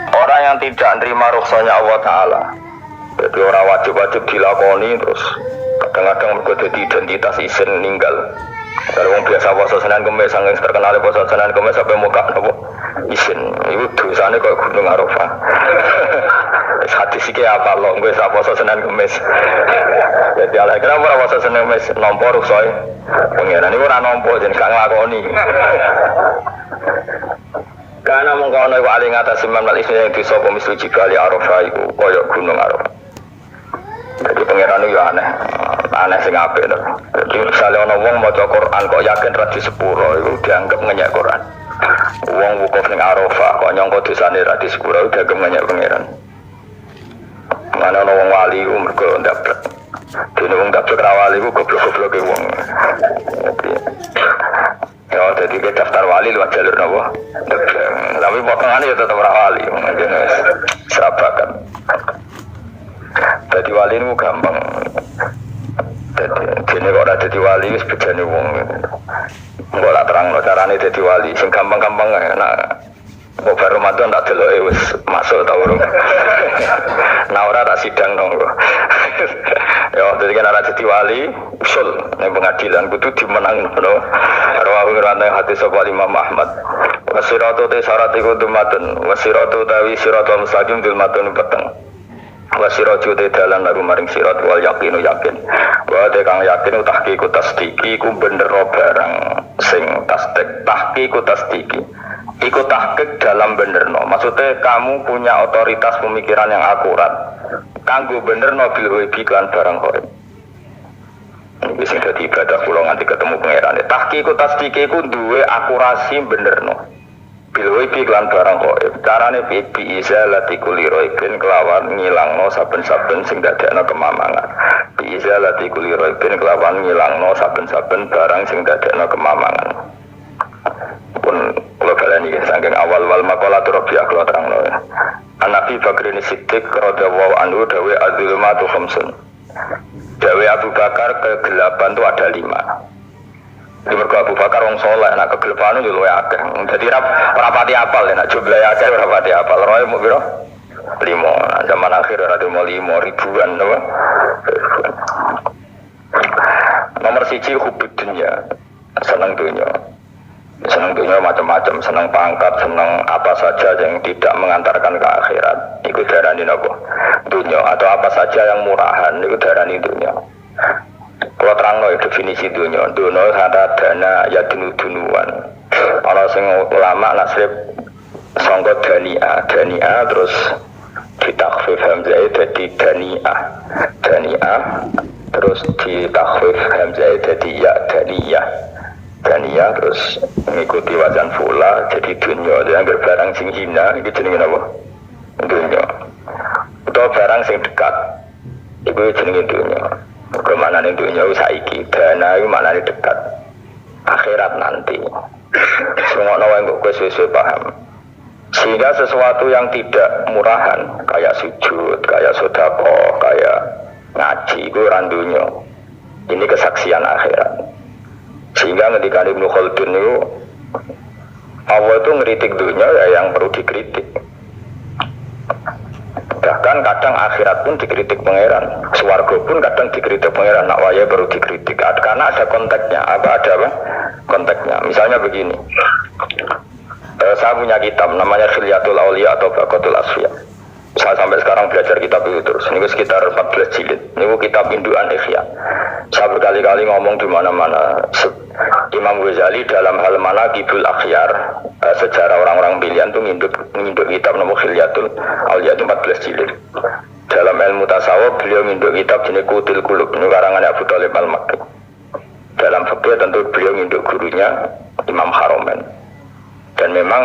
Orang yang tidak menerima rukhsahnya Allah Ta'ala, jadi orang wajib-wajib dilakoni, terus kadang-kadang mereka jadi identitas isin ninggal. Kalau orang biasa puasa Senin Kemis, saking terkenal puasa Senin Kemis sampai muka nopo isin, itu dosanya kayak Gunung Arafah. Hadis iki apa lo, gue sa puasa Senin Kemis. Jadi ala kenapa puasa Senin Kemis nompo rukhsah? Pengiran itu orang nompo jadi gak ngelakoni. Karena mengkau naik wali ngatasi mamal ismi yang disopo mislu jibali Arafah itu koyok Gunung Arafah. Jadi pengiran itu aneh sing apik to. Jadi misalnya ana wong maca Quran kok yakin ra di sepuro itu dianggap ngenyek Quran. Wong wukuf ning Arafah kok nyangka dosane ra di sepuro dianggap ngenyek pengiran. Mana ana wong wali ku mergo ndablek. Dene wong ndablek ra wali ku goblok-gobloke wong. Jadi kita daftar wali lewat jalur napa? Tapi potongannya ya tetap ra wali, mungkin serabakan. Jadi wali itu gampang. Jadi kok ada jadi wali itu sebejane wong. Enggak lah terang no carane jadi wali. Sing gampang-gampang nah mau baru Ramadan tak delok wis masuk ta urung. Nah ora tak sidang dong kok. Ya jadi kan ada jadi wali usul ning pengadilan kudu dimenang ngono. Rawahu rantang hadis sapa Imam Ahmad. Wasiratu te syarat iku dumatun, wasiratu tawi siratul mustaqim dil matun peteng. Wasiratu te dalan lagu maring sirat wal yaqinu yakin. Wa te kang yakin tahqiqu tasdiki ku bener barang sing tahqiqu tasdiki. Iku tahqiq dalam benerno. Maksudnya kamu punya otoritas pemikiran yang akurat. Kanggo benerno bil ghaibi kan barang ghaib. Ini sing dadi ibadah kula nganti ketemu pangerane. Tahqiqu tasdiki ku duwe akurasi benerno. Bil ghaibi kan barang ghaib. Carane bi izalati kulli ghaibin kelawan ngilangno saben-saben sing dadekno kemamangan. Bi izalati kulli ghaibin kelawan ngilangno saben-saben barang sing dadekno kemamangan. Pun kalau kalian ini saking awal makalah Rabi'ah kalau terang loh. Nabi Bakrin Siddiq radhiyallahu anhu dawe adzulumatu khamsun. Dawe Abu Bakar kegelapan itu ada 5. Di mergo Abu Bakar wong saleh nak kegelapan itu luwih akeh. Dadi rapati apal nek jumlahe akeh rapati apal. Roe mu piro? 5. Nah, zaman akhir ora mau 5 ribuan to. Nomor 1 hubud dunya. Seneng dunya. Senang dunia macam-macam, senang pangkat, senang apa saja yang tidak mengantarkan ke akhirat. Itu darani apa? Dunia atau apa saja yang murahan, itu darani dunia. Kalau terang definisi dunia, dunia ada dana ya dunuan. Kalau sing ulama nasrib sangka dania terus ditakhfif hamzah jadi dania terus ditakhfif hamzah jadi ya Dania terus mengikuti wajan pula jadi dunia yang berbarang sing hina itu jenenge apa? Dunia. Atau barang sing dekat itu jenenge dunia. Kemanane dunia saiki dana itu maknane dekat. Akhirat nanti. Semua orang kok sesuai paham. Sehingga sesuatu yang tidak murahan kayak sujud, kayak sedekah, kayak ngaji itu randunya. Ini kesaksian akhirat. Sehingga ketika Ibnu Khaldun itu Allah itu ngeritik dunia ya yang perlu dikritik. Bahkan kadang akhirat pun dikritik pangeran, swarga pun kadang dikritik pangeran. Nak waya baru dikritik karena ada konteksnya. Ada konteksnya. Misalnya begini, saya punya kitab namanya Khilyatul Auliya atau Baqatul Asfiya. Saya sampai sekarang belajar kitab itu terus. Ini sekitar 14 jilid. Ini kitab induan Ihya. Saya berkali-kali ngomong di mana-mana. Imam Ghazali dalam hal mana Qibul Akhyar, sejarah orang-orang pilihan itu nginduk kitab nomor Khilyatul Auliya itu 14 jilid. Dalam ilmu tasawuf beliau nginduk kitab jenis Qutul Qulub, ini karangan Abu Thalib Al-Makki. Dalam fikih tentu beliau nginduk gurunya Imam Haromen. Dan memang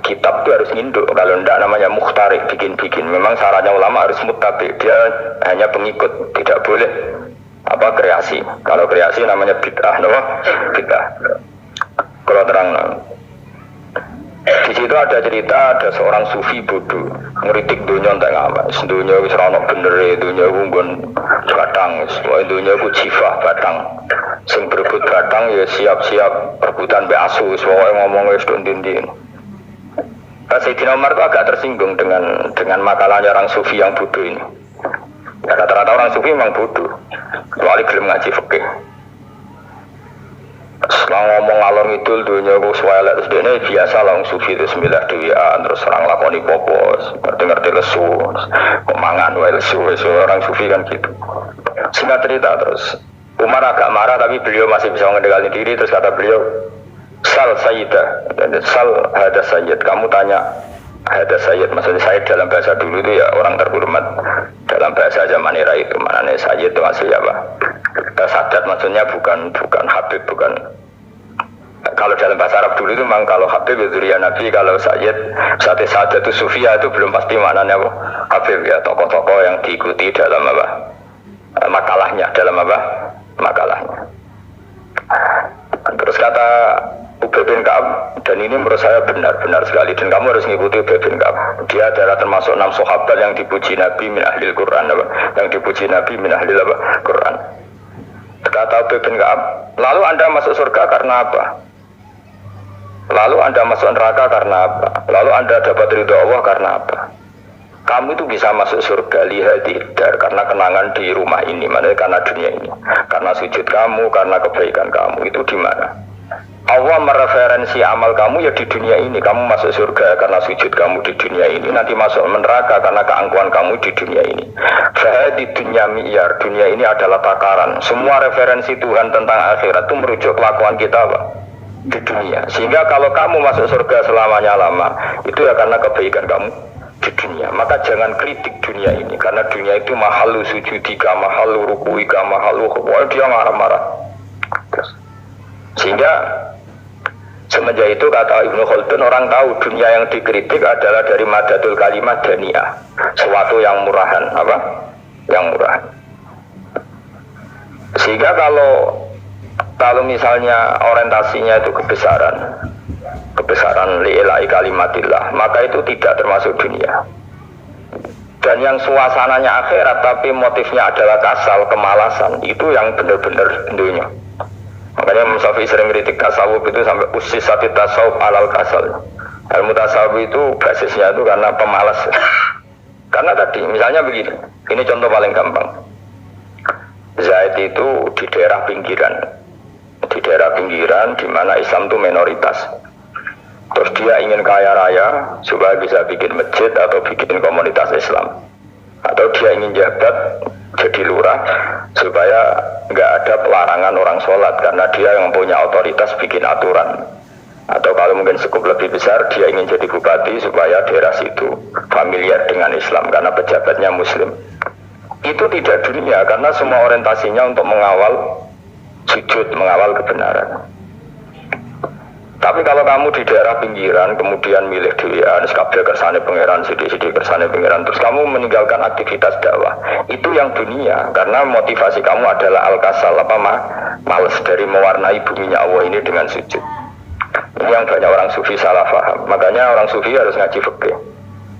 kitab itu harus nginduk, kalau tidak namanya mukhtarik, bikin-bikin. Memang syaratnya ulama harus muttabi, dia hanya pengikut, tidak boleh kreasi. Kalau kreasi namanya bid'ah, bid'ah. Kalau terang, di situ ada cerita ada seorang sufi bodoh ngeritik dunia tak ngamas. Dunia wis ora ono bener, dunia nggon batang, semua dunia ku jifah batang. Sing berebut batang ya siap-siap rebutan mbek asu, semua ngomong wis ndin-ndin. Sayyidina Umar itu agak tersinggung dengan makalahnya orang sufi yang bodoh ini. Ya, rata-rata orang sufi memang bodoh, kecuali gelem ngaji fikih. Setelah ngomong ngalor ngidul dunia gue swelek terus dia biasa lah orang sufi itu sembilan dewian terus orang lakoni popos ngerti lesu kok mangan wae lesu orang sufi kan gitu. Singkat cerita terus Umar agak marah tapi beliau masih bisa mengendalikan diri. Terus kata beliau, sal sayyidah, sal hada sayyid, kamu tanya hada sayyid, maksudnya sayyid dalam bahasa dulu itu ya orang terhormat. Dalam bahasa zaman era itu maknanya sayyid itu asli apa? Sadat maksudnya bukan habib, bukan. Kalau dalam bahasa Arab dulu itu memang kalau habib itu ya Nabi, kalau sayyid sadat itu sufia itu belum pasti maknanya apa? Habib ya, tokoh-tokoh yang diikuti dalam apa? Makalahnya, dalam apa? Makalahnya. Terus kata Ubay bin Ka'ab, dan ini menurut saya benar sekali, dan kamu harus mengikuti Ubay bin Ka'ab. Dia adalah termasuk 6 sahabat yang dipuji Nabi min ahlil Quran, apa? Yang dipuji Nabi min ahlil apa? Quran. Kata Ubay bin Ka'ab, lalu Anda masuk surga karena apa? Lalu Anda masuk neraka karena apa? Lalu Anda dapat ridho Allah karena apa? Kamu itu bisa masuk surga lihat karena kenangan di rumah ini, mana karena dunia ini, karena sujud kamu, karena kebaikan kamu. Itu di mana? Allah mereferensi amal kamu ya di dunia ini. Kamu masuk surga karena sujud kamu di dunia ini, nanti masuk neraka karena keangkuhan kamu di dunia ini. Fahadi dunia miyar, dunia ini adalah takaran. Semua referensi Tuhan tentang akhirat itu merujuk kelakuan kita apa? Di dunia. Sehingga kalau kamu masuk surga selamanya lama, itu ya karena kebaikan kamu di dunia. Maka jangan kritik dunia ini, karena dunia itu mahalu sujudika, mahalu rukuika, mahalu wah dia marah-marah. Sehingga semenjak itu kata Ibnu Khaldun, orang tahu dunia yang dikritik adalah dari madatul kalimat daniyah, sesuatu yang murahan, apa? Yang murahan. Sehingga kalau misalnya orientasinya itu kebesaran li'ilai kalimatillah, maka itu tidak termasuk dunia. Dan yang suasananya akhirat tapi motifnya adalah kasal, kemalasan, itu yang benar-benar dunia. Makanya Imam Syafi'i sering kritik tasawuf itu sampai usisati tasawuf alal kasal. Ilmu tasawuf itu basisnya itu karena pemalas. Karena tadi misalnya begini, ini contoh paling gampang. Zaid itu di daerah pinggiran di mana Islam itu minoritas. Terus dia ingin kaya raya supaya bisa bikin masjid atau bikin komunitas Islam, atau dia ingin jabat jadi lurah supaya nggak ada pelarangan orang sholat karena dia yang punya otoritas bikin aturan, atau kalau mungkin cukup lebih besar dia ingin jadi bupati supaya daerah situ familiar dengan Islam karena pejabatnya Muslim. Itu tidak dunia karena semua orientasinya untuk mengawal sujud, mengawal kebenaran. Tapi kalau kamu di daerah pinggiran kemudian milih dewean, kabeh kersane pangeran, sithik-sithik kersane pangeran, terus kamu meninggalkan aktivitas dakwah, itu yang dunia karena motivasi kamu adalah al-kasal, males dari mewarnai buminya Allah ini dengan sujud. Ini yang banyak orang sufi salah paham. Makanya orang sufi harus ngaji fikih.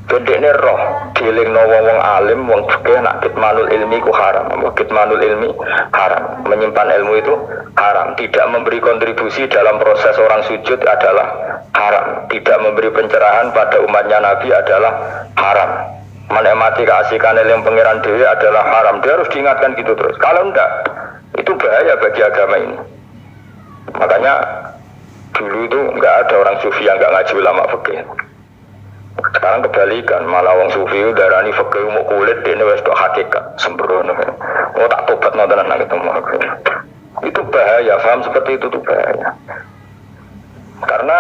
Bendekne roh dielingno wong alim, wong fikih nak kitmanul ilmi ku haram. Kitmanul ilmi haram. Menyimpan ilmu itu haram. Tidak memberi kontribusi dalam proses orang sujud adalah haram. Tidak memberi pencerahan pada umatnya Nabi adalah haram. Menikmati keasikan yang pangeran dewi adalah haram. Dia harus diingatkan gitu terus. Kalau enggak, itu bahaya bagi agama ini. Makanya dulu itu enggak ada orang sufi yang enggak ngaji ulama fikih. Sekarang kebalikan, malah wong sufi darani fikih mau kulit dene wis tok hakikat sembrono. Oh tak tobat nonton nang ketemu aku. Itu bahaya, paham seperti itu tuh bahaya. Karena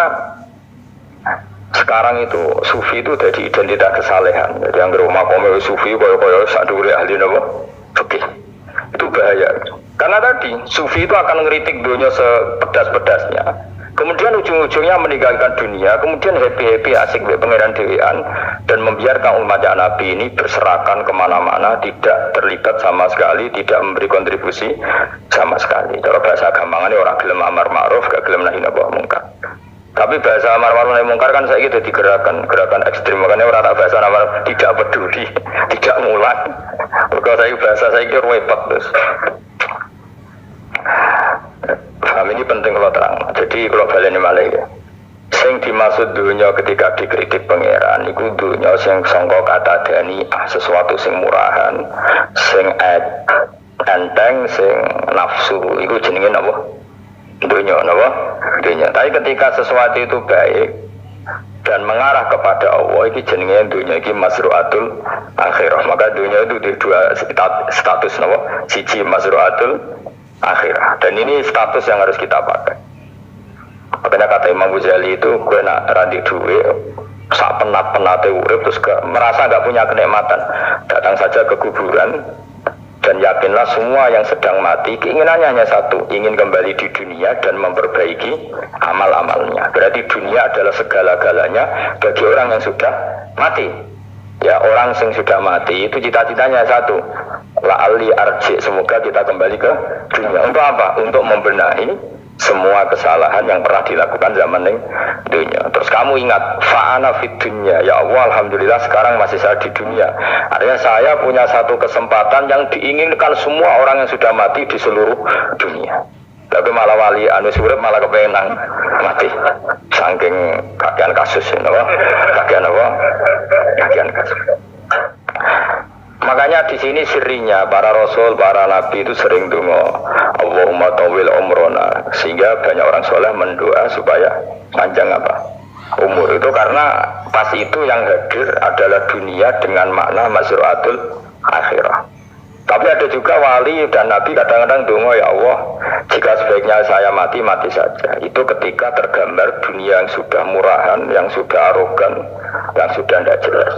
sekarang itu sufi itu jadi identitas kesalehan. Jadi yang rumah kome sufi koyo-koyo sak dhuwure ahli napa fikih. Itu bahaya. Karena tadi sufi itu akan ngeritik dunia sepedas-pedasnya. Kemudian ujung-ujungnya meninggalkan dunia, kemudian happy-happy asik be pangeran dewean dan membiarkan umatnya Nabi ini berserakan kemana-mana, tidak terlibat sama sekali, tidak memberi kontribusi sama sekali. Kalau bahasa gampangannya orang gelem amar ma'ruf, gak gelem nahi mungkar. Tapi bahasa amar ma'ruf nahi mungkar kan saya gitu gerakan ekstrim, makanya orang tak bahasa amar tidak peduli, tidak mulan. Kalau saya bahasa saya kira repot terus. Paham ini penting kalau terang. Jadi kalau baleni malih ya. Sing dimaksud dunia ketika dikritik pangeran iku dunia sing sangka kata dani'ah, sesuatu sing murahan, sing enteng, sing nafsu iku jenenge napa? Dunia napa? Dunia. Tapi ketika sesuatu itu baik dan mengarah kepada Allah, ini jenenge dunia ini masru'atul akhirah. Maka dunia itu di dua status napa? Siji masru'atul akhirah. Dan ini status yang harus kita pakai. Makanya kata Imam Ghazali itu, gue nak radi duwe sak penat-penate urip terus merasa nggak punya kenikmatan, datang saja ke kuburan dan yakinlah semua yang sedang mati keinginannya hanya satu, ingin kembali di dunia dan memperbaiki amal-amalnya. Berarti dunia adalah segala-galanya bagi orang yang sudah mati. Ya, orang yang sudah mati itu cita-citanya satu, la'ali arji, semoga kita kembali ke dunia. Untuk apa? Untuk membenahi semua kesalahan yang pernah dilakukan zaman dunia. Terus kamu ingat, fa'ana fid dunya, ya Allah, alhamdulillah sekarang masih saya di dunia. Artinya saya punya satu kesempatan yang diinginkan semua orang yang sudah mati di seluruh dunia. Tapi malah wali anu surip malah kepengen mati. Saking kakean kasus ini, kakean kasus. Makanya di sini sirinya para rasul, para nabi itu sering donga, Allahumma tawil umrona, sehingga banyak orang soleh mendoa supaya panjang umur itu, karena pas itu yang hadir adalah dunia dengan makna masru'atul akhirah. Tapi ada juga wali dan nabi kadang-kadang donga, ya Allah, jika sebaiknya saya mati saja. Itu ketika tergambar dunia yang sudah murahan, yang sudah arogan, yang sudah tidak jelas.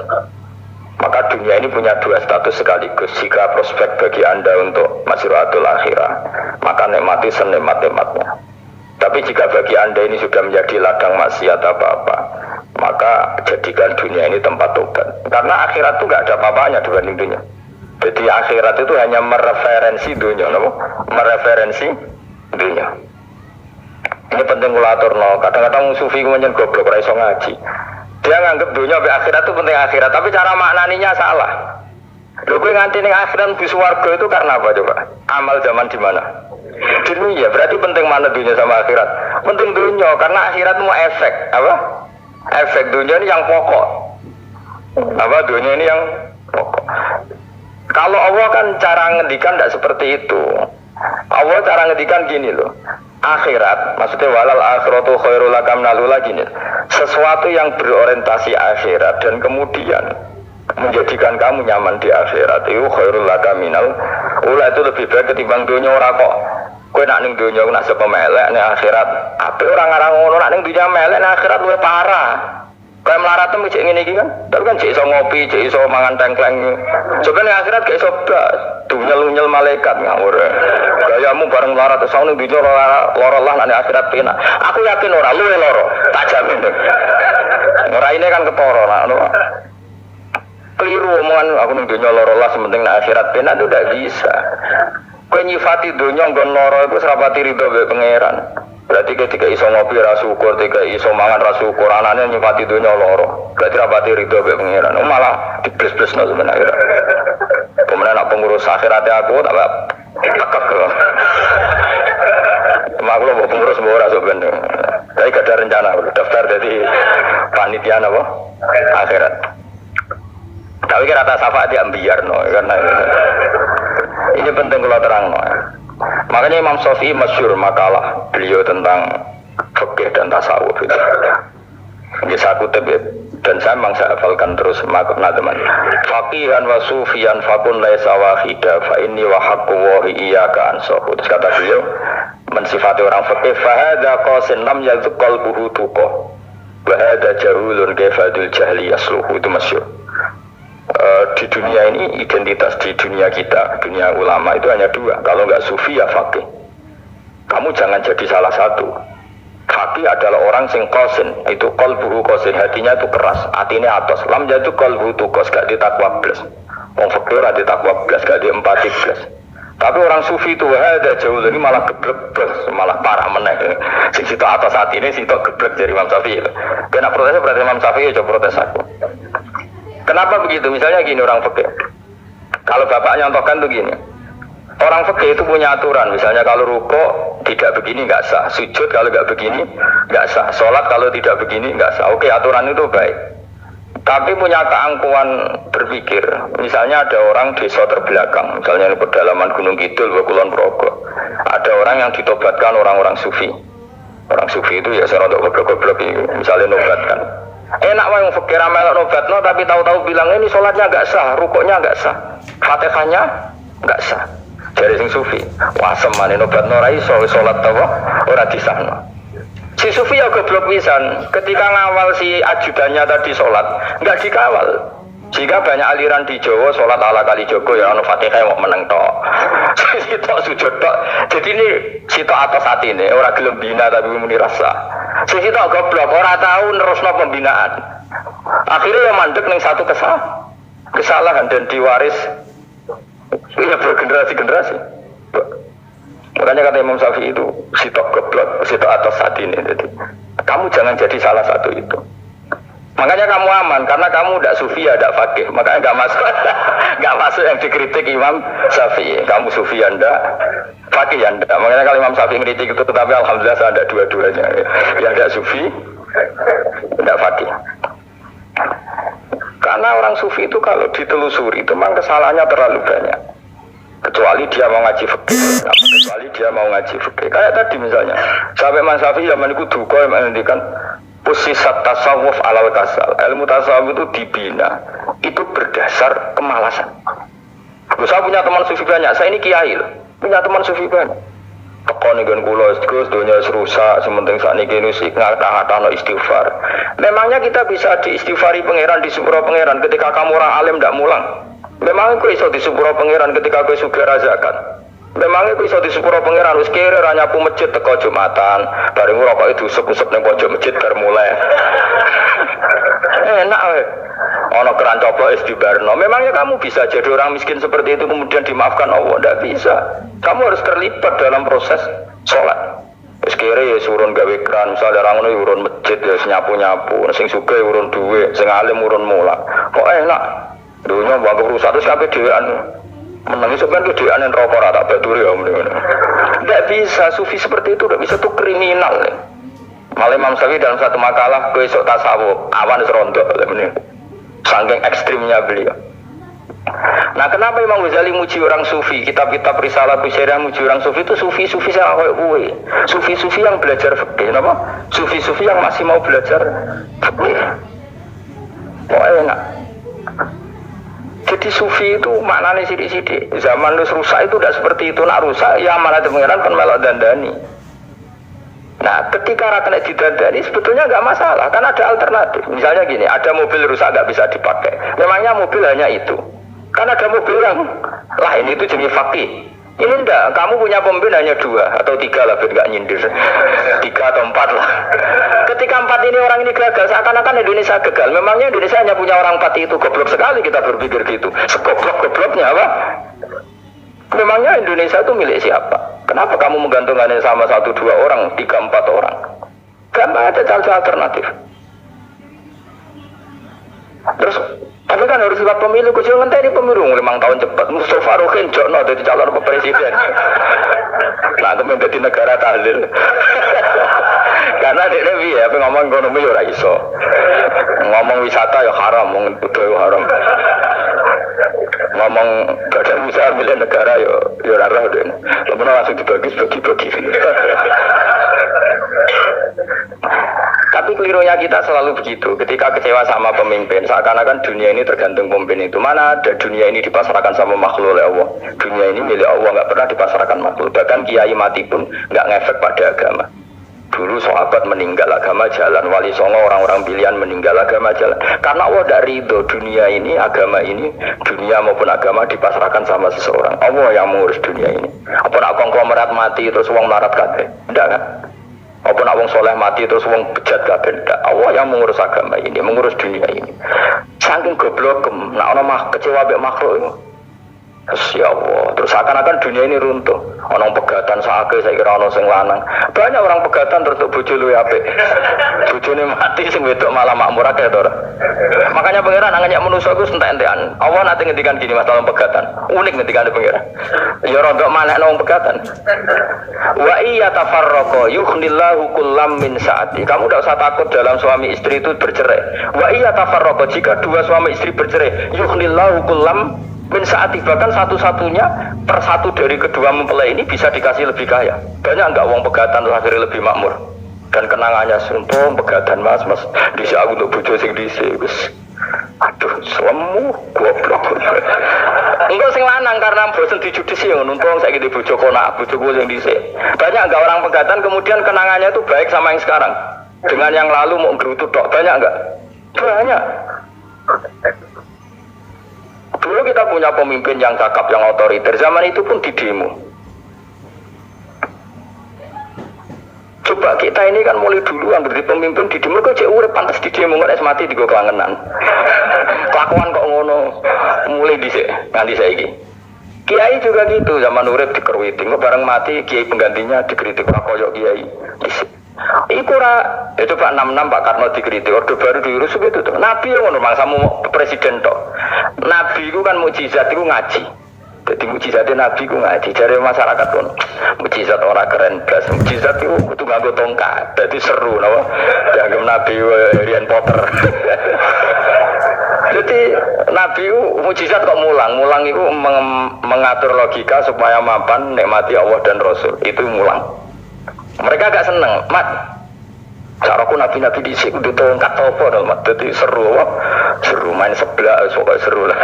Maka dunia ini punya dua status sekaligus. Jika prospek bagi Anda untuk masru'atul akhirah, maka nikmati senikmat-nikmatnya. Tapi jika bagi Anda ini sudah menjadi ladang maksiat apa-apa, maka jadikan dunia ini tempat tobat. Karena akhirat itu gak ada apa-apanya dibanding dunia. Jadi akhirat itu hanya mereferensi dunia, mereferensi dunia. Ini penting kula aturno. Kadang-kadang sufi menyen goblok ora iso ngaji. Dia nganggep dunia sampai akhirat itu penting akhirat, tapi cara maknaninya salah. Lho kowe nganti ning akhirat mlebu swarga itu karena apa coba? Amal zaman di mana? Dunia. Berarti penting mana dunia sama akhirat? Penting dunia karena akhirat mau efek, apa? Efek dunia ini yang pokok. Apa dunia ini yang pokok. Kalau Allah kan cara ngendikan tidak seperti itu. Allah cara ngendikan gini loh. Akhirat, maksudnya walal akhiratu khairul laka minal ula gini. Sesuatu yang berorientasi akhirat dan kemudian menjadikan kamu nyaman di akhirat itu khairul laka minal ula, itu lebih baik ketimbang dunia. Ora kok kowe nak ning dunia nak sepemelek ning akhirat apik ora ngarang ngono, nak ning dunia melek ning akhirat luwih parah. Kayak melarat tem cek ngene iki kan. Tapi kan cek iso ngopi, cek iso mangan tengkleng. Coba ning akhirat gak iso blas, dunyel-nyel malaikat ngawur. Gayamu bareng melarat iso ning dunya lara lah nek akhirat penak. Aku yakin ora luwe lara, tak jamin. Ora ini kan ketara nak ngono. Keliru omongan aku ning dunya lara lah sementing nek akhirat penak itu ndak bisa. Kowe nyifati dunya nggon lara iku serapati ridho mbek pangeran. Berarti ketika iso ngopi ra syukur, ketika iso mangan ra syukur, anane nyifati dunya loro. Berarti rapati ridho mbek pangeran. Malah dibles-blesno sebenarnya. Kemudian nak pengurus akhirat aku tak tekek. Maklum mbok pengurus mbok ora sok bener. Tapi gak ada rencana daftar jadi panitia napa? Akhirat. Tapi kira tak syafaat dia ambiarno karena ini penting kalau terangno. Makanya Imam Syafi'i masyhur makalah beliau tentang fikih dan tasawuf itu. Ini saya kutip dan saya memang saya hafalkan terus makna teman. Faqihan wa sufiyan fakun laisa wahida fa inni wa haqqu wa iyyaka ansahu. Terus kata beliau mensifati orang fikih fa hadza qasin lam yazq qalbuhu tuqa wa hadza jahulun kafadul jahli yasluhu. Itu masyhur. Di dunia ini, identitas di dunia kita, dunia ulama itu hanya dua. Kalau nggak sufi ya faqih. Kamu jangan jadi salah satu. Faqih adalah orang sing qasin, itu qalbuhu qasin, hatinya itu keras, hatinya atos. Lam jadu qalbuhu tuqas, gak ditakwa blas. Wong faqih ora ditakwa blas, gak diempati blas. Tapi orang sufi itu ada jauh ini malah geblek, malah parah meneh. Sing situ atas hatine, sing tok geblek dari Imam Syafi'i. Kena protesnya berarti Imam Syafi'i coba protes aku. Kenapa begitu? Misalnya gini orang fikih. Kalau bapak nyontohkan tuh gini. Orang fikih itu punya aturan, misalnya kalau rukuk tidak begini nggak sah, sujud kalau nggak begini nggak sah, sholat kalau tidak begini nggak sah. Oke, aturan itu baik. Tapi punya keangkuhan berpikir, misalnya ada orang desa terbelakang, misalnya di pedalaman Gunung Kidul, Kulon Progo, ada orang yang ditobatkan orang-orang sufi. Orang sufi itu ya serodok goblok-goblok, misalnya nobatkan. Enak mah yang fikir melok nobatno, tapi tahu-tahu bilang ini sholatnya nggak sah, rukuknya nggak sah, fatihahnya nggak sah. Dari sing sufi, wah semane nobatno ra iso sholat apa ora disahno. Si sufi ya goblok pisan, ketika ngawal si ajudannya tadi sholat, nggak dikawal. Jika banyak aliran di Jawa sholat ala kali Joko ya anu Fatihah mau meneng tok. Sitok sujud tok. Jadi ini sitok atas hati ini, ora gelem bina tapi muni rasa. Sitok goblok ora tahu nerusno pembinaan. Akhirnya yang mandek ning satu kesalahan dan diwaris ya bergenerasi-generasi. Makanya kata Imam Syafi'i itu sitok goblok, sitok atas hati ini. Jadi kamu jangan jadi salah satu itu. Makanya kamu aman karena kamu tidak sufi ya tidak fakih, makanya nggak masuk nggak masuk yang dikritik Imam Syafi'i. Kamu sufi ya ndak, fakih ya ndak. Makanya kalau Imam Syafi'i kritik itu, tetapi alhamdulillah saya ada dua-duanya, yang tidak sufi, tidak fakih. Karena orang sufi itu kalau ditelusuri itu memang kesalahannya terlalu banyak. Kecuali dia mau ngaji fikih, kecuali dia mau ngaji fikih. Kayak tadi misalnya, sampai Imam Syafi'i zaman itu duka yang menghentikan pusisat tasawuf alal kasal. Ilmu tasawuf itu dibina, itu berdasar kemalasan. Saya punya teman sufi banyak, saya ini kiai loh, punya teman sufi banyak. Tekon dengan kulo, gus, dunia serusak, sementing saat ini nusik, ngata-ngata istighfar. Memangnya kita bisa diistighfari pangeran, di sepuro pangeran ketika kamu orang alim tidak mulang? Memangnya aku iso di sepuro pangeran ketika aku suka zakat? Memangnya aku iso di sepuro pangeran wis kere ra nyapu masjid teko Jumatan, bareng rokok itu usep-usep ning pojok masjid bar mulai. Enak weh. Ono keran coplok is dibarno. Memangnya kamu bisa jadi orang miskin seperti itu kemudian dimaafkan Allah? Tidak bisa. Kamu harus terlibat dalam proses sholat. Wis kere ya urun gawe keran, misalnya orang ngono urun masjid ya nyapu-nyapu, sing sugih urun duwe, sing alim urun mulah. Kok enak? Dunia bangku rusak terus kabeh dhewean. Menangis sebenarnya kedean yang rokok rata baturi ya. Tidak bisa, sufi seperti itu tidak bisa, itu kriminal. Malah Imam Syafi'i dalam satu makalah besok tasawuf awan serondok, saking ekstrimnya beliau. Nah kenapa Imam Ghazali muji orang sufi, kitab-kitab risalah Busyariah muji orang sufi itu sufi-sufi yang kayak gue, sufi-sufi yang belajar fikih, apa? Sufi-sufi yang masih mau belajar fikih. Oh enak. Jadi sufi itu maknanya sidik-sidik. Zaman lu rusak itu tidak seperti itu. Nak rusak ya mana pengiran pun melok dandani. Nah ketika rakyat didandani sebetulnya nggak masalah. Kan ada alternatif. Misalnya gini, ada mobil rusak nggak bisa dipakai. Memangnya mobil hanya itu. Kan ada mobil yang lain itu jenis fakih. Ini enggak, kamu punya pemimpin hanya 2 atau 3 lah, biar nggak nyindir 3 atau 4 lah. Ketika 4 ini orang ini gagal, seakan-akan Indonesia gagal. Memangnya Indonesia hanya punya orang 4 itu, goblok sekali kita berpikir gitu. Segoblok-gobloknya apa? Memangnya Indonesia itu milik siapa? Kenapa kamu menggantungkannya sama 1-2 orang, 3-4 orang? Gak ada cara alternatif. Terus tapi kan harus lewat pemilu, kecil ngenteni pemilu 5 tahun cepat. Mustafa Rokin Jokno jadi calon presiden. Nah, kemudian jadi negara tahlil. Karena dia lebih ya, ngomong ekonomi ya ora iso. Ngomong wisata ya haram, ngomong budaya ya haram. Ngomong badan usaha milik negara ya ora roh den. Lalu langsung dibagi-bagi. Tapi kelirunya kita selalu begitu. Ketika kecewa sama pemimpin, seakan-akan dunia ini tergantung pemimpin itu. Mana ada dunia ini dipasrahkan sama makhluk oleh Allah. Dunia ini milik Allah, nggak pernah dipasrahkan makhluk. Bahkan kiai mati pun nggak ngefek pada agama. Dulu sahabat meninggal agama jalan, wali songo orang-orang pilihan meninggal agama jalan. Karena Allah tidak ridho dunia ini, agama ini, dunia maupun agama dipasrahkan sama seseorang. Allah yang mengurus dunia ini. Apa nak konglomerat mati terus uang melarat kabeh? Tidak kan? Apa nak wong soleh mati terus wong bejat kabeh? Allah yang mengurus agama ini, mengurus dunia ini. Saking goblok, nak ono mah kecewa mbek makhluk itu. Ya Allah, terus seakan-akan dunia ini runtuh. Orang pegatan sakit, saya kira orang sing lanang. Banyak orang pegatan terus bojo luwe apik. Bojone mati sing wedok malah makmur akeh to. Makanya pangeran anggap manusa iku entek-entekan. Allah nanti ngendikan gini masalah pegatan. Unik ngendikan pangeran. Ya rodok manekno wong pegatan. Wa iya tafarraqa yukhnillahu kullam min saati. Kamu tidak usah takut dalam suami istri itu bercerai. Wa iya tafarraqa, jika dua suami istri bercerai, yukhnillahu kullam min saati, bahkan satu-satunya per satu dari kedua mempelai ini bisa dikasih lebih kaya. Banyak enggak uang pegatan terus akhirnya lebih makmur. Dan kenangannya sumpah pegatan mas disi aku untuk bojo sing disi aduh selemu goblok. Enggak sing lanang karena bosen dijudisi yang nuntung saya gitu bojo konak bojo gue yang disi. Banyak enggak orang pegatan kemudian kenangannya itu baik sama yang sekarang dengan yang lalu mau gerutut tok. Banyak enggak? Banyak. Dulu kita punya pemimpin yang cakap, yang otoriter. Zaman itu pun di demo. Coba kita ini kan mulai dulu yang berarti pemimpin di demo. Kok cek urip pantas di demo, nggak mati di kelangenan. Kelakuan kok ngono, mulai dhisik nganti saiki. Kiai juga gitu, zaman urip dikerwiting, kok bareng mati kiai penggantinya dikritik kok koyok kiai. Iku ra, ya coba 66 Pak Karno dikritik, Orde Baru diurus begitu tuh. Nabi yang ngono mangsamu presiden tok. Nabi itu kan mukjizat itu ngaji. Jadi mukjizatnya Nabi itu ngaji. Dari masyarakat pun mukjizat orang keren blas. Mukjizat itu kudu nganggo tongkat. Jadi seru napa? Dianggap Nabi Harry Potter. Jadi Nabi itu mukjizat kok mulang. Mulang itu mengatur logika supaya mapan nikmati Allah dan Rasul. Itu mulang. Mereka agak seneng, mat. Caraku nabi-nabi di sini udah tongkat apa dong, mat. Jadi seru, seru main sebelah, soalnya seru lah.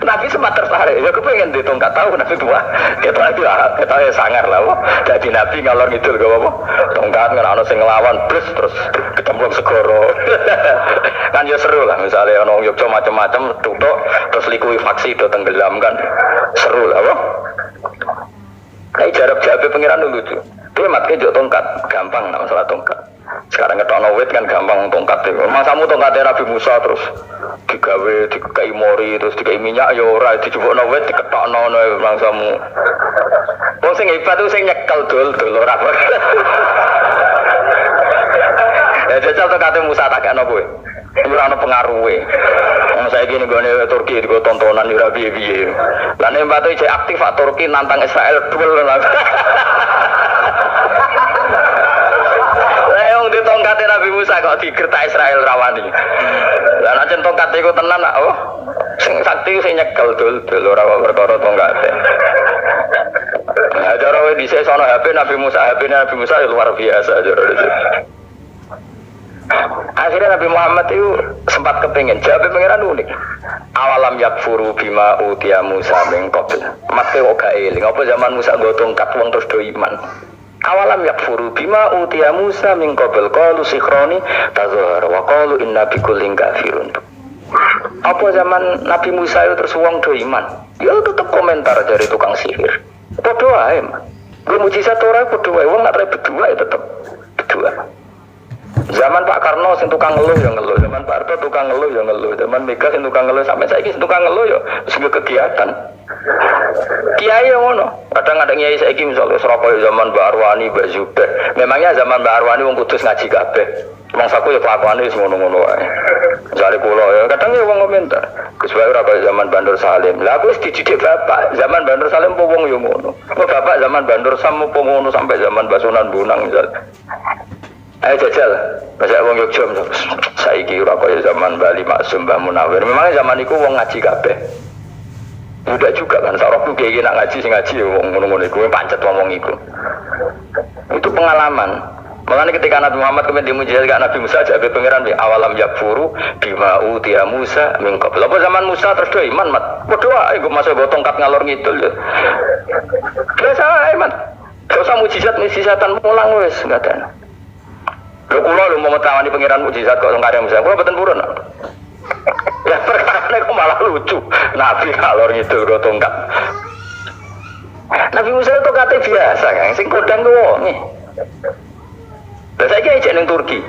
Nabi sempat tertarik, ya aku pengen di tongkat tahu nabi tua. Kita ya sangar lah, jadi nabi ngalor ngidul gak apa. Tongkat nggak sing ngelawan, terus ketemu segoro. Kan ya seru lah, misalnya orang Yogyo macam-macam, tutup, terus likuifaksi itu tenggelam kan, seru lah, apa? Kayak jarak jabe pengiran dulu tuh. Dia matke jok tongkat, gampang nak masalah tongkat. Sekarang ngetokno wit kan gampang tongkat itu. Masamu tongkatnya Nabi Musa terus digawe, dikai mori, terus dikai minyak ya ora, dijupukno wit diketokno mangsamu. Wong sing hebat itu sing nyekel dol ora. Ya jajal tongkatnya Musa tak kena kowe. Ora ono pengaruhe. Saya gini gue Turki gue tontonan di rabi-rabi. Lalu yang batu cek aktif Turki nantang Israel duel lah. Yang di tongkatnya Nabi Musa kok digerta Israel rawani. Lalu aja tongkatnya gue tenan lah. Oh, sing sakti sing nyekel dul rawa berkoro tongkatnya. Nah, cara di saya sono HP Nabi Musa luar biasa cara itu. Akhirnya Nabi Muhammad itu sempat kepingin jawab pengiran unik. Awalam yakfuru bima utia Musa min qabl. Mate kok gak eling apa zaman Musa nggo tongkat wong terus do iman. Awalam yakfuru bima utia Musa min qabl qalu sikhroni tazhar wa qalu inna bikullin kafirun. Apa zaman Nabi Musa itu terus wong do iman. Ya tetep komentar dari tukang sihir. Padha wae. Gue mujizat ora padha wae wong nek berdua ya tetep berdua. Zaman Pak Karno sing tukang ngeluh ya ngeluh, zaman Pak Harto tukang ngeluh ya ngeluh, zaman Mega sing tukang ngeluh sampai saiki sing tukang ngeluh ya sing kegiatan. Kiai yang ngono, kadang ada kiai saiki misalnya Surabaya zaman Mbak Arwani, Mbak Zubair. Memangnya zaman Mbak Arwani wong kudus ngaji kabeh. Mangsaku ya kelakuane wis ngono-ngono wae. Misale kula ya kadang ya wong komentar, Gus Bae ora kaya zaman Bandur Salim. Lah aku wis dididik bapak, zaman Bandur Salim po wong yo ngono. Kok bapak zaman Bandur Sam po ngono sampai zaman Basunan Bonang misal. Ayo jajal, bahasa wong Yogyo saiki ora kaya zaman Bali Maksum Mbah Munawir. Memangnya zaman iku wong ngaji kabeh. Udah juga kan sarapku kayak gini nak ngaji sing ngaji wong ngono-ngono iku pancet wong iku. Itu pengalaman. Makanya ketika Nabi Muhammad kemudian dimujizat ke Nabi Musa jabe pangeran bi awalam yakfuru bima utiya Musa min qabl. Apa zaman Musa terus do iman mat. Padha wae go masuk go tongkat ngalor ngidul ya. Biasa ae mat. Dosa mujizat-mujizatan mulang wis enggak ada. Lho kula lho mau tawani pangeran mukjizat kok karya Musa. Kula mboten purun. Ya perkara kok malah lucu. Nabi kalor ngidul go tongkat. Nabi Musa itu kate biasa kan sing kodang ku wonge. Lah saiki aja ning Turki.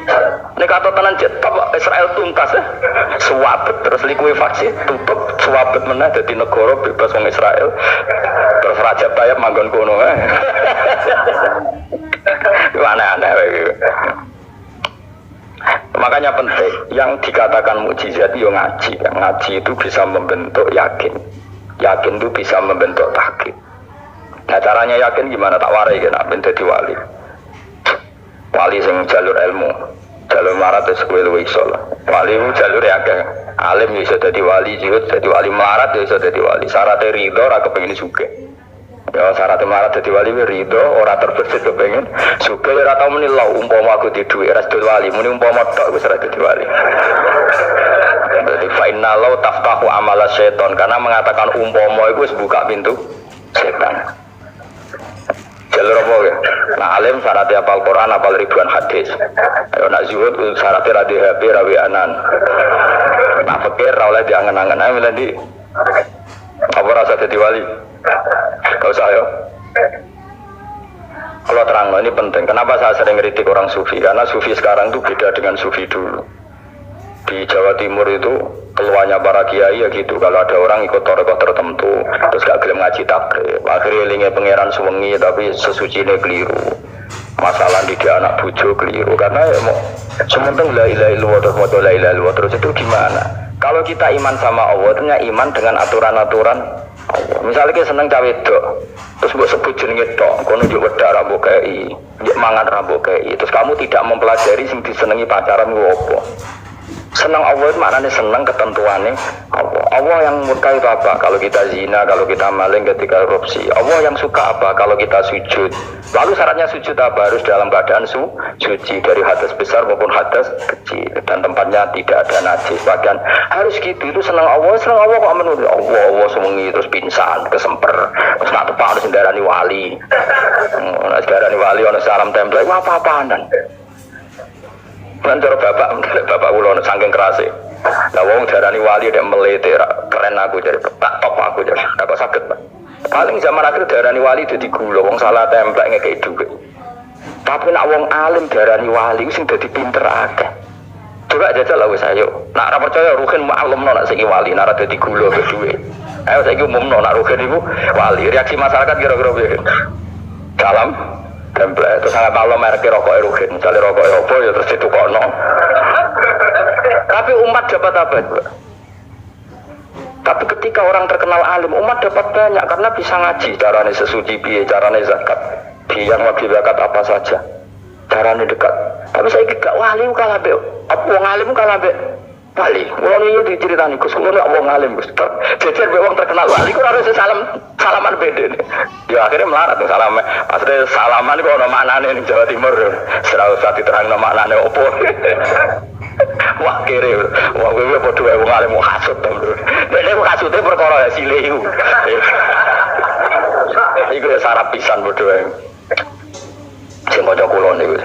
Nek kata tenan jet top Israel tuntas ya. Suwabet terus likuifaksi tutup Suwabet meneh dadi negara bebas wong Israel. Terus Raja Tayyip manggon kono. Aneh-aneh gitu. Makanya penting yang dikatakan mukjizat yo ngaji. Ngaji itu bisa membentuk yakin. Yakin itu bisa membentuk taklid. Nah caranya yakin gimana? Tak warai kan ben dadi wali. Wali sing jalur ilmu. Jalur marat wis kowe luwih iso lah. Wali ku jalur akeh. Alim iso dadi wali, zuhud dadi wali, marat iso dadi wali. Syaratnya ridho ora kepengin sugih. Ya syaratnya marat dadi wali ridho ora terbesit kepengin sugih ora tau muni lho umpama aku di dhuwit ora dadi wali, muni umpama tok wis ora dadi wali. Jadi fa inna law taftahu amala syaiton karena mengatakan umpama itu wis buka pintu setan. Jalur apa ya? Nah alim syaratnya hafal Quran, hafal ribuan hadis. Ayo nak zuhud syaratnya radhi HP, rawi anan. Nak fikir ra oleh diangen-angen ae milih apa rasa jadi wali? Gak usah ya. Kalau terang ini penting. Kenapa saya sering kritik orang sufi? Karena sufi sekarang itu beda dengan sufi dulu. Di Jawa Timur itu keluarnya para kiai ya gitu. Kalau ada orang ikut torekoh tertentu, terus gak gelem ngaji takrib. Akhirnya linge pangeran suwengi tapi sesucine keliru. Masalah di dia anak bojo keliru. Karena ya mau sementing la ilaha illallah terus mau la ilaha illallah terus itu gimana? Kalau kita iman sama Allah, ternyata iman dengan aturan-aturan Allah. Misalnya kita seneng cawe dok, terus buat sebut jenenge dok, kono njuk wedak ra mbok kei, njuk mangan ra mbok kei. Terus kamu tidak mempelajari sing disenengi pacaran ku apa? Senang Allah itu maknanya senang ketentuannya Allah. Allah yang murka itu apa? Kalau kita zina, kalau kita maling, ketika korupsi. Allah yang suka apa? Kalau kita sujud. Lalu syaratnya sujud apa? Harus dalam keadaan suci dari hadas besar maupun hadas kecil dan tempatnya tidak ada najis. Bahkan harus gitu. Itu senang Allah kok menurut Allah semengi terus pingsan, kesemper, terus nak tepak harus ndarani wali. Ndarani wali ana salam tempel. Wah apa-apaan. Kan cara bapak kula saking kerase. Lah wong darani wali nek melete keren aku jadi tak top aku jadi. Kok saged, Pak. Paling zaman akhir darani wali dadi gula wong salah templek ngekeki dhuwit. Tapi nek wong alim darani wali sing dadi pinter akeh. Coba jajal lah wis ayo. Nek ora percaya ruhin maklumno nek saiki wali nek ora dadi gula ke dhuwit. Ayo saiki umumno nek ruhin iku wali. Reaksi masyarakat kira-kira piye? Salam template terus sangat maklum merek rokok eruhin misalnya rokok apa ya terus itu kono tapi umat dapat apa itu? Tapi ketika orang terkenal alim umat dapat banyak karena bisa ngaji caranya sesuci biaya caranya zakat biaya yang wajib zakat apa saja caranya dekat tapi saya gak wali kalah be apa wong alim kalah be wali kalau ini diceritani Gus kalau gak wong alim Gus jejer be wong terkenal wali kok harus salaman beda nih. Ya akhirnya melarat tuh salam. Akhirnya salaman kok ono maknane ning Jawa Timur. Ora usah diterangno maknane opo. Wah kere. Wah kowe padha wae wong alim hasud to. Nek kok hasude perkara hasil iku. Iku sarap pisan padha wae. Sing maca kula niku.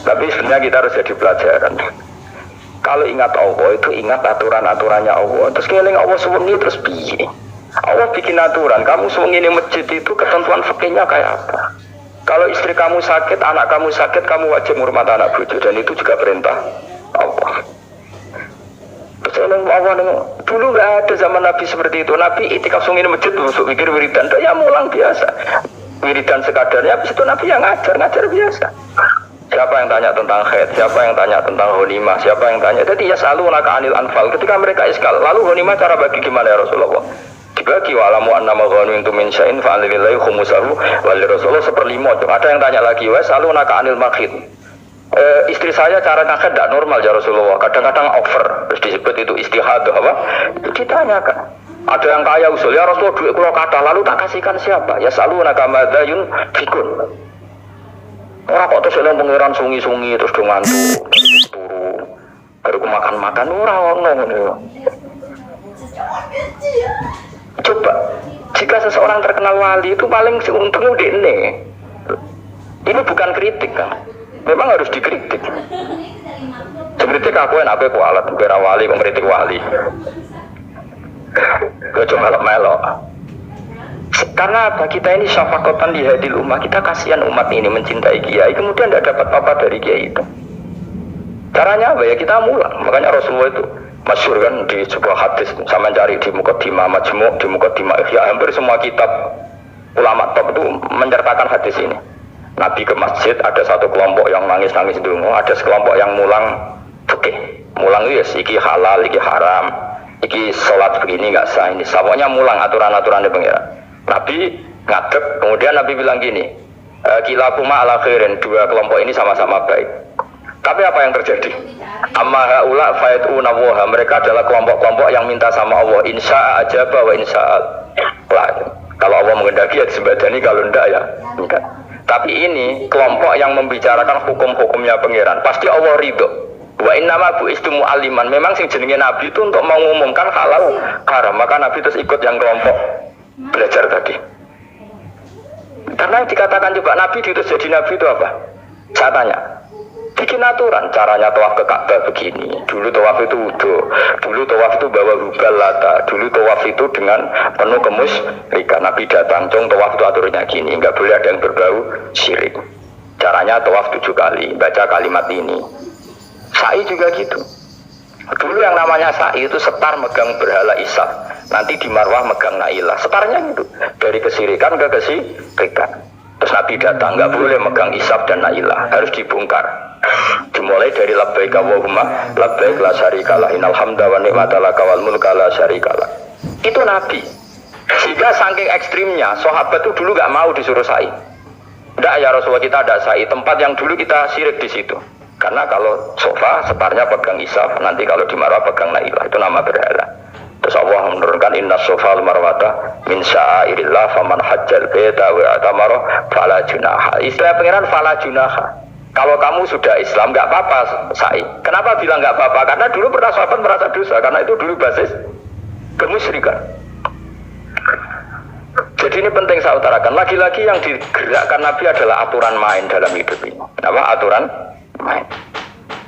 Tapi sebenarnya kita harus jadi pelajaran. Kalau ingat Allah itu ingat aturan-aturannya Allah. Terus keling Allah suwengi terus piye? Allah bikin aturan, kamu suwengi di masjid itu ketentuan fikihnya kayak apa? Kalau istri kamu sakit, anak kamu sakit, kamu wajib ngurmat anak bojo dan itu juga perintah Allah. Terus Allah dulu nggak ada zaman Nabi seperti itu. Nabi itikaf suwengi di masjid untuk mikir wiridan, ya mulang biasa. Wiridan sekadarnya, habis itu Nabi yang ngajar biasa. Siapa yang tanya tentang haid, siapa yang tanya tentang ghanimah, siapa yang tanya. Jadi ya selalu naka anil anfal. Ketika mereka iskal, lalu ghanimah cara bagi gimana ya Rasulullah? Dibagi wa'alamu annama ghanimtum min syai'in fa'alillahi khumusahu wal rasulullah 1/5. Ada yang tanya lagi, "Wa salunaka anil makhid." Istri saya cara ngakad tidak normal ya Rasulullah. Kadang-kadang over. Terus disebut itu istihadah apa? Ditanyakan. Ada yang kaya usul, ya Rasulullah duit kula kathah lalu tak kasihkan siapa? Ya salunaka madza yunfikun. Ora kok terus eling pangeran sungi-sungi terus do ngantuk, turu. Baru makan-makan ora ono ngono. Coba, jika seseorang terkenal wali itu paling seuntungnya dekne. Ini bukan kritik kan? Memang harus dikritik. Kritik aku enak aku alat kira wali, kritik wali. Gak cuma melok. Karena apa? Kita ini syafakotan di hadil ummah. Kita kasihan umat ini mencintai kiai. Kemudian tidak dapat apa dari kiai itu. Caranya apa ya? Kita mulang. Makanya Rasulullah itu Masyhur kan di sebuah hadis, sama cari di Muqaddimah Majmu', di Muqaddimah Ihya, hampir semua kitab ulama top itu menceritakan hadis ini. Nabi ke masjid, ada satu kelompok yang nangis-nangis dulu, ada sekelompok yang mulang fikih. Mulang itu ya, iki halal, iki haram, iki sholat begini nggak sah, ini pokoknya mulang aturan-aturan di pengira. Nabi ngadep, kemudian Nabi bilang gini, kilakuma ala khairin, dua kelompok ini sama-sama baik. Tapi apa yang terjadi? Amma haula fa'atuna wa, mereka adalah kelompok-kelompok yang minta sama Allah, insya'a ajaba wa insya'a la. Kalau Allah menghendaki ya disembadani, kalau enggak ya enggak. Tapi ini kelompok yang membicarakan hukum-hukumnya pangeran, pasti Allah ridho. Wa innama bu'istu mu'alliman, memang sing jenenge Nabi itu untuk mengumumkan halal haram, maka Nabi terus ikut yang kelompok belajar tadi. Karena dikatakan juga Nabi diutus jadi Nabi itu apa? Saya tanya, bikin aturan, caranya tawaf ke Ka'bah begini. Dulu tawaf itu wudu, dulu tawaf itu bawa hubal lata, dulu tawaf itu dengan penuh kemusyrikan. Nabi datang, cung tawaf itu aturannya gini, nggak boleh ada yang berbau syirik. Caranya tawaf 7 kali, baca kalimat ini. Sa'i juga gitu. Dulu yang namanya sa'i itu setar megang berhala Isa, nanti di Marwah megang Nailah. Setarnya gitu, dari kesirikan ke kesirikan. Terus Nabi datang, nggak boleh megang Isaf dan Nailah, harus dibongkar. Dimulai dari labbaik Allahumma labbaik la syarikalah innal hamda wa ni'mata laka wal mulka la syarikalah. Itu Nabi. Sehingga saking ekstrimnya, sahabat itu dulu nggak mau disuruh sa'i. Nggak ya Rasulullah, kita ada sa'i, tempat yang dulu kita syirik di situ. Karena kalau sofa setarnya pegang Isaf, nanti kalau di Marwah pegang Nailah, itu nama berhala. Terus Allah menurunkan inna sofa al-marwata min sya'airillah faman hajjal baita wa atamara fala junaha. Istilah pengiran fala junaha. Kalau kamu sudah Islam nggak apa-apa sa'i. Kenapa bilang nggak apa-apa? Karena dulu pernah sahabat merasa dosa, karena itu dulu basis kemusyrikan. Jadi ini penting saya utarakan. Lagi-lagi yang digerakkan Nabi adalah aturan main dalam hidup ini. Apa aturan main?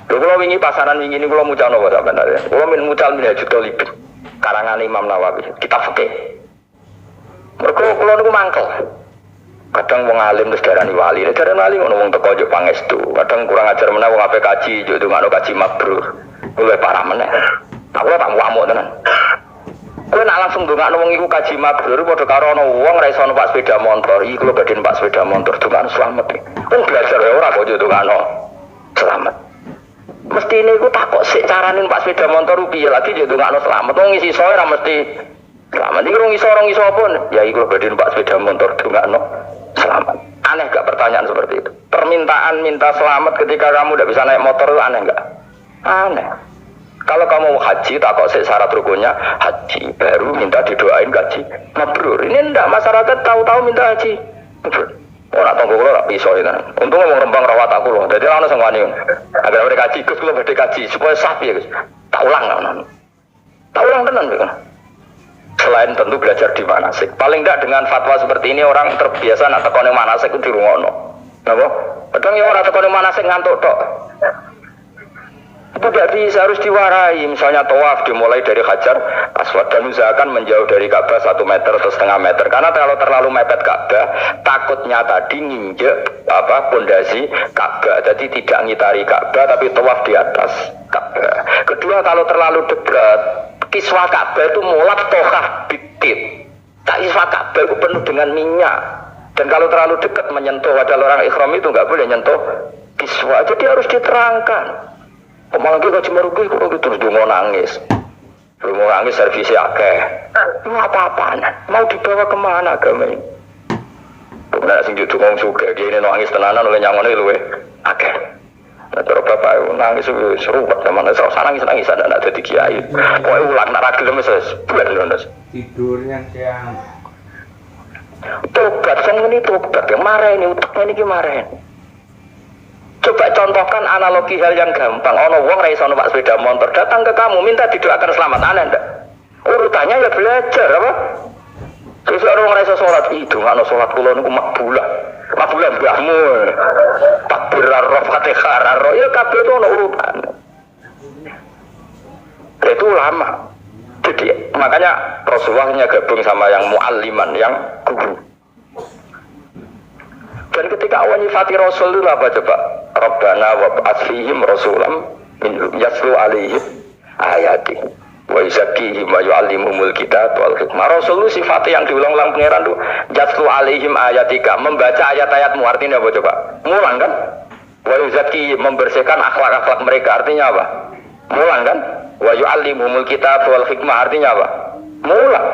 Kalau wingi pasaran wingi ini kalau mucal nopo sampean. Kalau mucal Minhajul Talibin karangan Imam Nawawi, kitab fikih. Mergo kula niku mangkel. Kadang wong alim terus darani wali, darani wali ngono wong teko yo pangestu. Kadang kurang ajar meneh wong ape kaji yo ndongakno kaji mabrur. Luwih parah meneh. Aku tak ngamuk tenan. Kowe nak langsung ndongakno wong iku kaji mabrur padha karo ana wong ra iso numpak sepeda motor. Iki kula badhe numpak sepeda motor ndongakno slamet. Wong belajar ya ora kok yo ndongakno selamat. Mesti ini aku takut sih carane numpak sepeda motor piye lagi yo ndongakno selamat. Wong isi soe ora mesti selamat. Iki rong iso pun ya iku badhe numpak sepeda motor ndongakno selamat. Aneh gak pertanyaan seperti itu? Permintaan minta selamat ketika kamu tidak bisa naik motor itu aneh gak? Aneh. Kalau kamu haji, tak kok syarat rukunnya haji, baru minta didoain gaji mabrur. Ini ndak, masyarakat tahu-tahu minta haji mabrur. Orang tonggo kulo tak pisau itu. Untung ngomong rembang rawat aku loh. Jadi orang sengwani. Agar mereka kaji, Gus kulo badhe kaji supaya sah ya Gus. Tak ulang kan. Tak ulang tenan kan. Selain tentu belajar di manasik. Paling tidak dengan fatwa seperti ini orang terbiasa nak tekone manasik itu dirungokno. Napa? Kadang ya orang tekone manasik ngantuk tok. Itu tidak bisa, harus diwarai. Misalnya tawaf dimulai dari Hajar Aswad dan usahakan menjauh dari Ka'bah 1 meter atau setengah meter. Karena kalau terlalu mepet Ka'bah, takutnya tadi nginjek pondasi Ka'bah. Jadi tidak ngitari Ka'bah tapi tawaf di atas Ka'bah. Kedua, kalau terlalu dekat, kiswa Ka'bah itu mulat tohah bidit. Kiswa Ka'bah itu penuh dengan minyak. Dan kalau terlalu dekat menyentuh, padahal orang ikhram itu nggak boleh nyentuh kiswa. Jadi harus diterangkan. Malah kita cuma rugi, kalau terus mau nangis. Mau nangis servisnya akeh. Ini apa-apaan? Mau dibawa kemana agama ini? Kemudian sing jujur ngomong suka, gini nangis tenanan oleh nyangon itu akeh. Nah, cara bapak nangis itu seru banget. Mana nangis ada nak jadi kiai. Pokoknya ulang nak ragil mesej. Tidurnya siang. Tobat, yang ini tobat. Yang marah ini, utaknya ini kemarin. Coba contohkan analogi hal yang gampang. Ono wong ra iso numpak sepeda motor, datang ke kamu minta didoakan selamat, aneh ndak? Urutannya ya belajar apa? Terus orang ra iso salat, itu ngono salat kula niku makbulah. Makbulah mbahmu. Takbir ar-Fatihah ar ya kabeh itu ono urutan. Itu lama. Jadi makanya Rasulullah gabung sama yang mualliman, yang guru. Dan ketika awal nyifati Rasul itu apa coba? Rabbana wa ba'ats fihim rasulam yaslu alaihim ayati wa yuzakkihim wa yu'allimuhumul kitab wal hikmah. Rasul sifatnya yang diulang-ulang pangeran tuh jatlu alaihim ayatika, membaca ayat-ayatmu, artinya apa coba? Mulang kan? Wa yuzakkihim, membersihkan akhlak-akhlak mereka, artinya apa? Mulang kan? Wa yu'allimuhumul kitab wal hikmah, artinya apa? Mulang.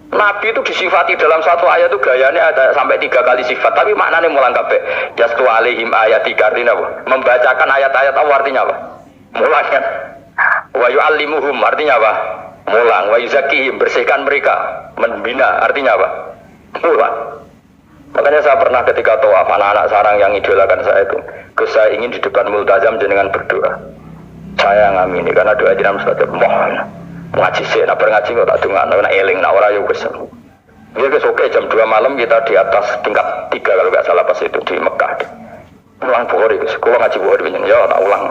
Nabi itu disifati dalam satu ayat itu gayanya ada sampai 3 kali sifat, tapi maknanya mulang kabeh. Jatlu alaihim ayatika, artinya apa? Membacakan ayat-ayat Allah, artinya apa? Mulang kan? Wa yu'allimuhum, artinya apa? Mulang. Wa yuzakkihim, bersihkan mereka, membina, artinya apa? Mulang. Makanya saya pernah ketika tawaf, anak-anak sarang yang idolakan saya itu, saya ingin di depan multazam dengan berdoa. Saya ngamini karena doa jenengan mustajab. Mohon ngaji sih, nak ngaji kok tak dengar, nak eling, nak ora yo kesem. Dia oke jam 2 malam kita di atas tingkat 3 kalau nggak salah pas itu di Mekah. Ulang Bukhari, sekolah ngaji Bukhari ya tak ulang.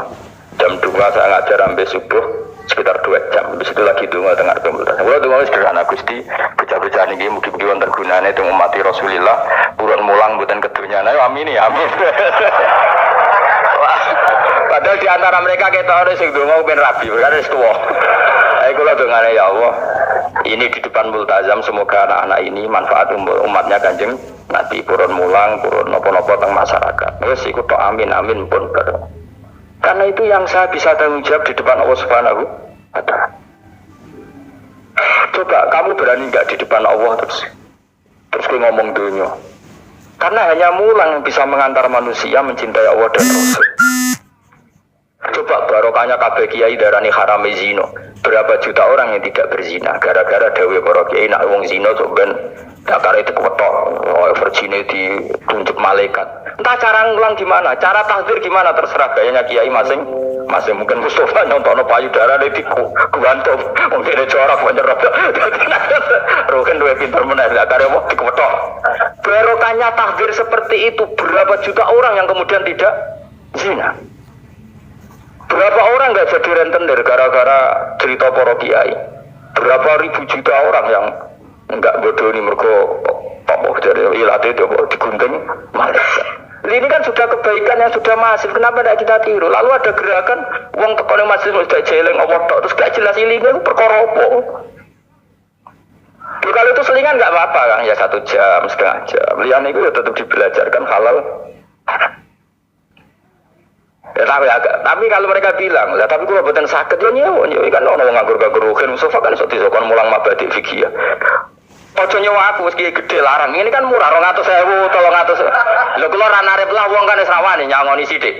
Jam 2 saya ngajar sampai subuh sekitar 2 jam. Habis itu lagi tunggu tengah tunggu. Kalau tunggu sederhana Gusti, bocah-bocah niki mugi-mugi wonten gunane teng umat Rasulillah, purun mulang mboten kedunyane. Amin ya amin. Padahal di antara mereka kita harus sing donga ben rabi, kan wis tuwa. Ayo kula dongane ya Allah. Ini di depan multazam semoga anak-anak ini manfaat umatnya Kanjeng Nabi, purun mulang, purun napa-napa teng masyarakat. Wis iku tok amin amin pun. Karena itu yang saya bisa tanggung jawab di depan Allah Subhanahu wa Ta'ala. Coba kamu berani nggak di depan Allah terus ngomong dunia? Karena hanya mulang yang bisa mengantar manusia mencintai Allah dan Rasul. Coba barokahnya kabeh kiai darani harame zina. Berapa juta orang yang tidak berzina gara-gara dawuh para kiai nak wong zina sok ben dakare itu ketok, virgine ditunjuk malaikat. Entah cara ngulang gimana, cara tahdzir gimana terserah gayanya kiai masing-masing. Mungkin Mustafa nyontokno payudara di kuwantum, mungkin corak menyerap. Roken duwe pinter meneh dakare wong diketok. Barokahnya tahdzir seperti itu, berapa juta orang yang kemudian tidak zina. Berapa orang nggak jadi rentenir gara-gara cerita para kiai? Berapa ribu juta orang yang nggak bodoh nih mergo dari ilate itu digunting malaikat. Ini kan sudah kebaikan yang sudah masif. Kenapa tidak kita tiru? Lalu ada gerakan uang tekone masih sudah jeleng Allah terus gak jelas ilingnya perkara apa? Kalau itu selingan nggak apa-apa Kang, ya 1 jam, setengah jam. Liane itu ya tetap dibelajarkan halal. Ya, tapi kalau mereka bilang, lah tapi kalau buatan sakit ya nyewa kan orang nganggur-nganggur ruhin Mustafa kan iso disokon mulang mabadi fikih ya. Ojo nyewa aku wis gede larang. Ini kan murah 200.000, 300. Lho kula ra narep lah wong kan wis rawani nyangoni sithik.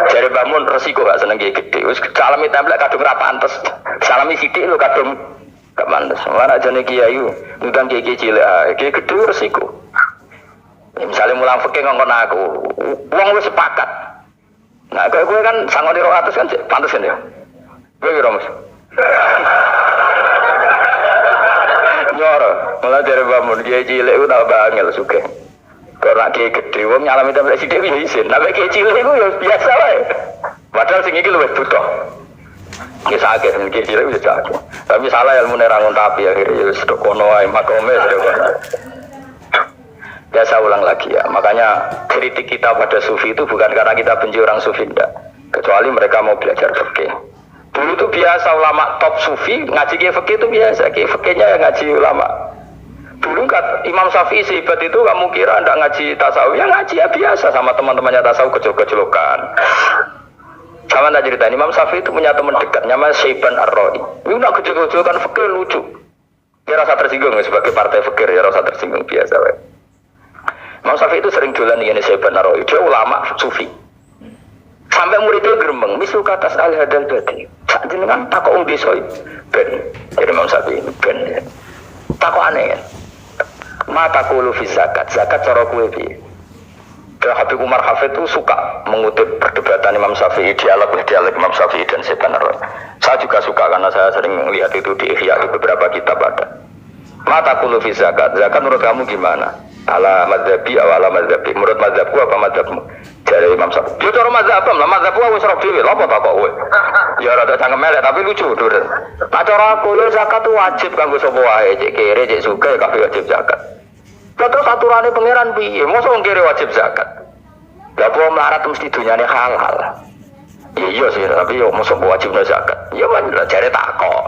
Jare Mbah Mun resiko gak seneng gede. Wis salami templek kadung ra pantes. Salami sithik lho kadung gak pantes. Ora jane kiai ngundang kiai cilik ae. Kiai gede resiko. Misalnya mulang fikih ngongkon aku, wong wis sepakat. Nah, gue kan sangoni 200 kan pantes kan ya. Gue kira Mas. Nyoro, malah dari bangun kiai cilik itu tak bangil suka. Karena kiai gede, wong nyalami templek sidik ya izin. Tapi kiai cilik itu ya biasa lah. Padahal sing iki luwih butuh. Ya sakit, kiai cilik itu sakit. Tapi salah ilmu nerangun tapi akhirnya ya sudah kono ae makome sudah. Ya saya ulang lagi ya, makanya kritik kita pada sufi itu bukan karena kita benci orang sufi, enggak. Kecuali mereka mau belajar fikih. Dulu itu biasa ulama top sufi ngaji kiai fikih itu biasa, kiai fikihnya yang ngaji ulama. Dulu kan Imam Syafi'i sehebat itu kamu kira enggak ngaji tasawuf, ya ngaji ya biasa sama teman-temannya tasawuf kecil-kecilokan. Sama tak cerita, Imam Syafi'i itu punya teman dekat namanya Syaiban Ar-Ra'i. Ini nak kecil-kecilokan fikih lucu. Ya rasa tersinggung sebagai partai fikih, ya rasa tersinggung biasa. Imam Syafi'i itu sering jualan ini Syaiban Ar-Ra'i, dia ulama sufi. Sampai muridnya gerembeng, misul katas al-hadal badi. Saat jenengan takok desa ben. Jadi Imam Syafi'i ben. Takok aneh kan. Mata kulu fi zakat cara kowe piye? Dan Habib Umar Hafid itu suka mengutip perdebatan Imam Syafi'i, dialog Imam Syafi'i dan Syaiban Ar-Ra'i. Saya juga suka karena saya sering melihat itu di Ihya di beberapa kitab ada. Mata kulu fi zakat menurut kamu gimana? Ala madzhabi atau ala madzhabi? Menurut madzhabku apa madzhabmu? Dari Imam Syafi'i. Yo cara madzhab apa? Madzhabku wis ora dhewe, lha apa tak kok kowe? Ya rada cangkem elek tapi lucu, Dur. Nah cara aku zakat itu wajib kanggo sapa wae, cek kere, cek sugih kabeh wajib zakat. Terus aturane pangeran piye? Mosok wong kere wajib zakat. Lah apa melarat mesti dunyane halal. Iya sih, tapi yo masuk wajib zakat. Ya man, jare takok.